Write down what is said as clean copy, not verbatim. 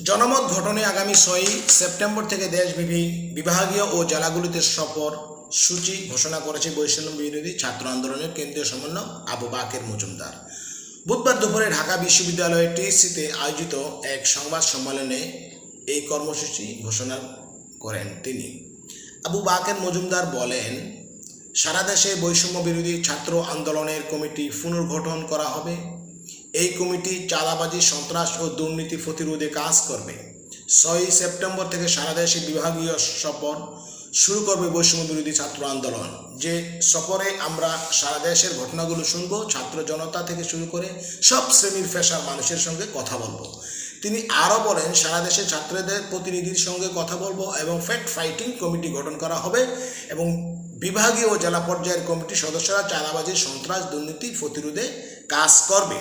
জনমত গঠনে আগামী 6 সেপ্টেম্বর থেকে দেশব্যাপী বিভাগীয় ও জেলাগুলিতে সফর সূচি ঘোষণা করেছে বৈষম্য বিরোধী ছাত্র আন্দোলনের কেন্দ্রীয় সমন্বয়ক আবু বাকের মজুমদার। বুধবার দুপুরে ঢাকা বিশ্ববিদ্যালয়ের টিএসসিতে আয়োজিত এক সংবাদ সম্মেলনে এই কর্মসূচি ঘোষণা করেন তিনি। আবু বাকের মজুমদার বলেন, সারা দেশে বৈষম্য বিরোধী ছাত্র আন্দোলনের কমিটি পুনর্গঠন করা হবে। এই কমিটি চাঁদাবাজি, সন্ত্রাস ও দুর্নীতি প্রতিরোধে কাজ করবে। 6 সেপ্টেম্বর থেকে সারা দেশে বিভাগীয় সফর শুরু করবে বৈষম্য বিরোধী ছাত্র আন্দোলন। যে সফরে আমরা সারা দেশের ঘটনাগুলো শুনবো, ছাত্র জনতা থেকে শুরু করে সব শ্রেণীর পেশার মানুষের সঙ্গে কথা বলবো। তিনি আরও বলেন, সারা দেশে ছাত্রদের প্রতিনিধির সঙ্গে কথা বলবো এবং ফ্যাক্ট ফাইটিং কমিটি গঠন করা হবে এবং বিভাগীয় ও জেলা পর্যায়ের কমিটির সদস্যরা চাঁদাবাজি, সন্ত্রাস, দুর্নীতি প্রতিরোধে কাজ করবে।